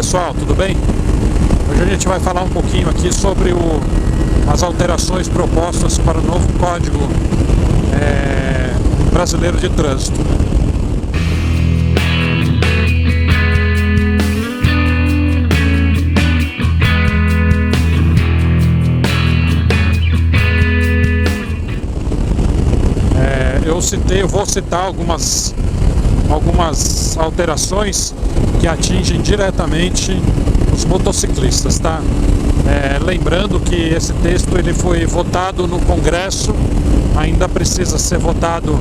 pessoal, tudo bem? Hoje a gente vai falar um pouquinho aqui sobre as alterações propostas para o novo Código Brasileiro de Trânsito. Eu vou citar algumas alterações que atingem diretamente os motociclistas, tá? Lembrando que esse texto ele foi votado no Congresso, ainda precisa ser votado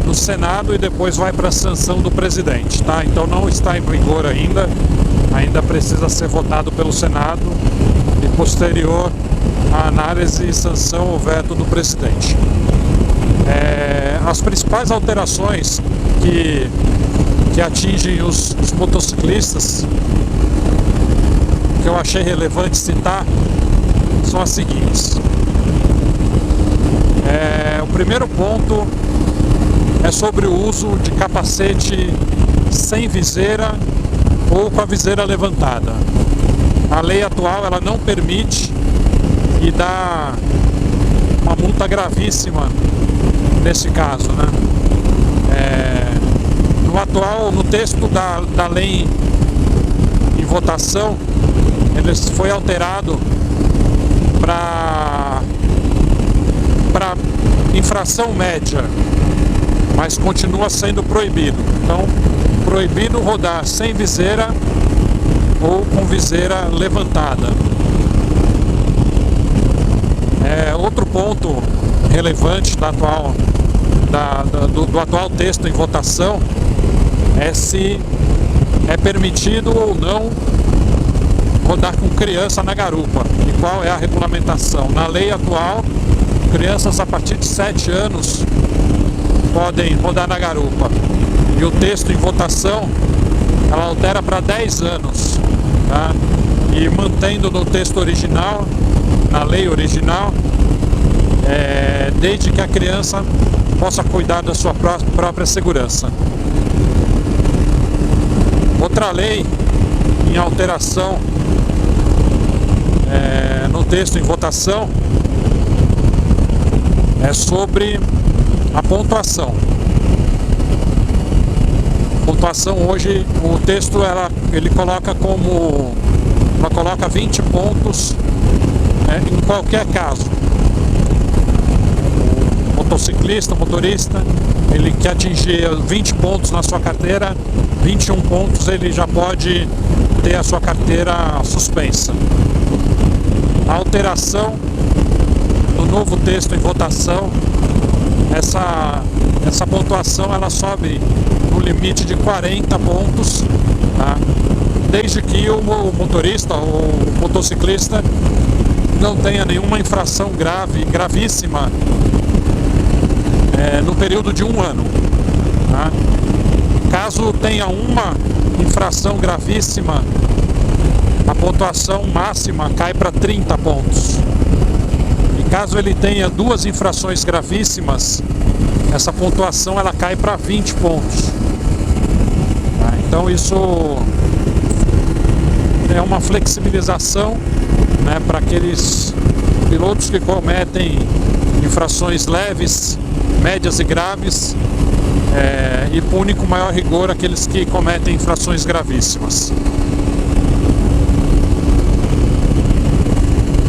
no Senado e depois vai para a sanção do presidente, tá? Então não está em vigor ainda precisa ser votado pelo Senado e posterior à análise e sanção ou veto do presidente. As principais alterações que atingem os motociclistas, que eu achei relevante citar, são as seguintes. O primeiro ponto é sobre o uso de capacete sem viseira ou com a viseira levantada. A lei atual ela não permite e dá uma multa gravíssima nesse caso, né? No texto da lei em votação, ele foi alterado para infração média, mas continua sendo proibido. Então, proibido rodar sem viseira ou com viseira levantada. Outro ponto relevante do atual texto em votação é se é permitido ou não rodar com criança na garupa e qual é a regulamentação. Na lei atual, crianças a partir de 7 anos podem rodar na garupa, e o texto em votação ela altera para 10 anos, tá? E mantendo no texto original, na lei original, desde que a criança possa cuidar da sua própria segurança. Outra lei em alteração no texto em votação é sobre a pontuação. Pontuação hoje, o texto ele coloca coloca 20 pontos em qualquer caso. Motociclista, motorista, ele quer atingir 20 pontos na sua carteira, 21 pontos ele já pode ter a sua carteira suspensa. A alteração no novo texto em votação, essa pontuação ela sobe no limite de 40 pontos, tá? Desde que o motorista ou o motociclista não tenha nenhuma infração gravíssima no período de 1 ano, tá? Caso tenha uma infração gravíssima, a pontuação máxima cai para 30 pontos. E caso ele tenha 2 infrações gravíssimas, essa pontuação ela cai para 20 pontos. Tá? Então isso é uma flexibilização, né, para aqueles pilotos que cometem infrações leves, médias e graves, e pune com maior rigor aqueles que cometem infrações gravíssimas.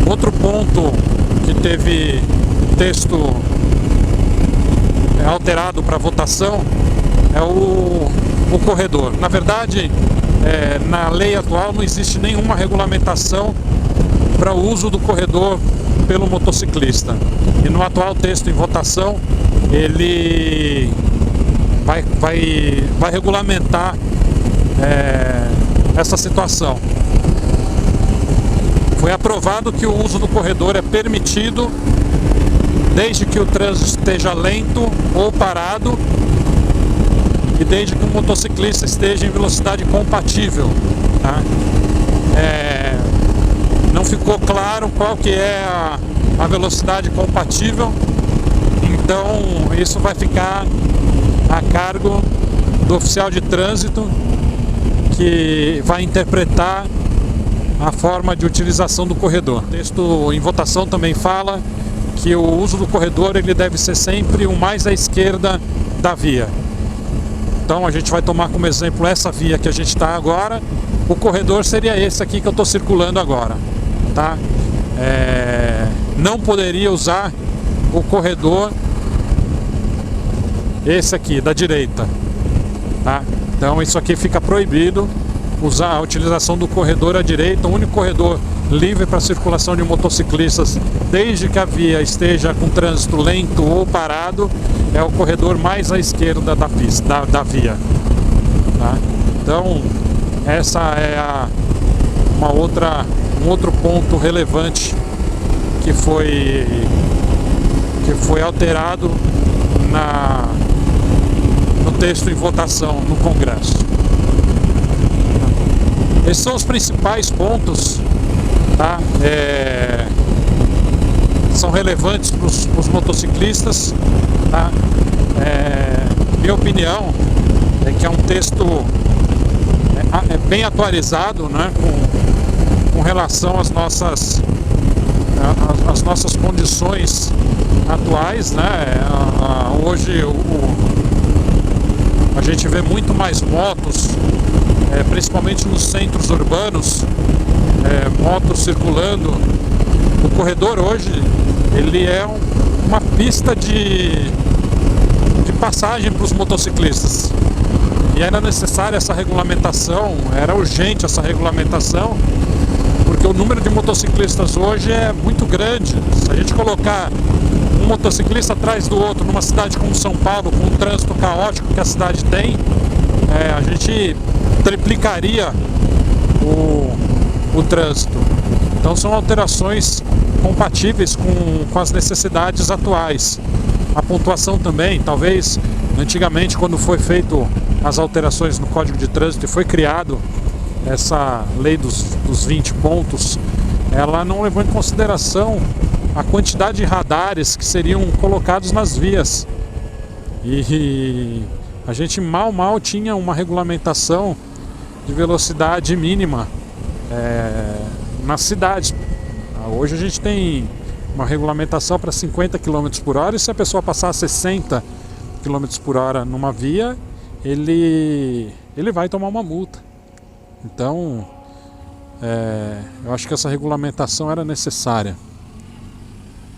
Outro ponto que teve texto alterado para votação é o corredor. Na verdade, na lei atual não existe nenhuma regulamentação para o uso do corredor pelo motociclista. E no atual texto em votação, ele vai regulamentar essa situação. Foi aprovado que o uso do corredor é permitido desde que o trânsito esteja lento ou parado e desde que o motociclista esteja em velocidade compatível, tá? Não ficou claro qual que é a velocidade compatível, então isso vai ficar a cargo do oficial de trânsito, que vai interpretar a forma de utilização do corredor. O texto em votação também fala que o uso do corredor ele deve ser sempre o mais à esquerda da via. Então a gente vai tomar como exemplo essa via que a gente está agora. O corredor seria esse aqui que eu estou circulando agora, tá? Não poderia usar o corredor esse aqui da direita, tá? Então isso aqui fica proibido, usar a utilização do corredor à direita. O único corredor livre para circulação de motociclistas, desde que a via esteja com trânsito lento ou parado, é o corredor mais à esquerda da pista, da via, tá? Então essa é um outro ponto relevante que foi alterado no texto em votação no Congresso. Esses são os principais pontos, tá? São relevantes para os motociclistas, tá? Minha opinião é que é um texto bem atualizado, né? Com relação às nossas condições atuais, né? Hoje a gente vê muito mais motos, principalmente nos centros urbanos, motos circulando. O corredor hoje ele é uma pista de passagem para os motociclistas, e era necessária essa regulamentação, era urgente essa regulamentação, porque o número de motociclistas hoje é muito grande. Se a gente colocar um motociclista atrás do outro numa cidade como São Paulo, com o trânsito caótico que a cidade tem, a gente triplicaria o trânsito. Então são alterações compatíveis com as necessidades atuais. A pontuação também, talvez antigamente, quando foi feito as alterações no Código de Trânsito e foi criado essa lei dos 20 pontos, ela não levou em consideração a quantidade de radares que seriam colocados nas vias. E a gente mal tinha uma regulamentação de velocidade mínima nas cidades. Hoje a gente tem uma regulamentação para 50 km por hora, e se a pessoa passar a 60 km por hora numa via, ele vai tomar uma multa. Então, eu acho que essa regulamentação era necessária.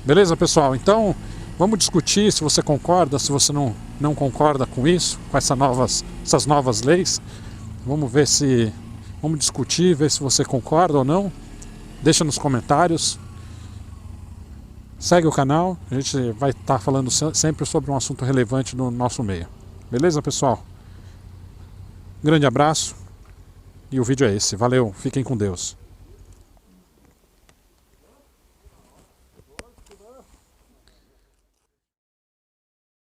Beleza, pessoal? Então, vamos discutir se você concorda, se você não concorda com isso, com essas novas leis. Vamos discutir, ver se você concorda ou não. Deixa nos comentários. Segue o canal, a gente vai estar falando sempre sobre um assunto relevante no nosso meio. Beleza, pessoal? Grande abraço. E o vídeo é esse. Valeu, fiquem com Deus.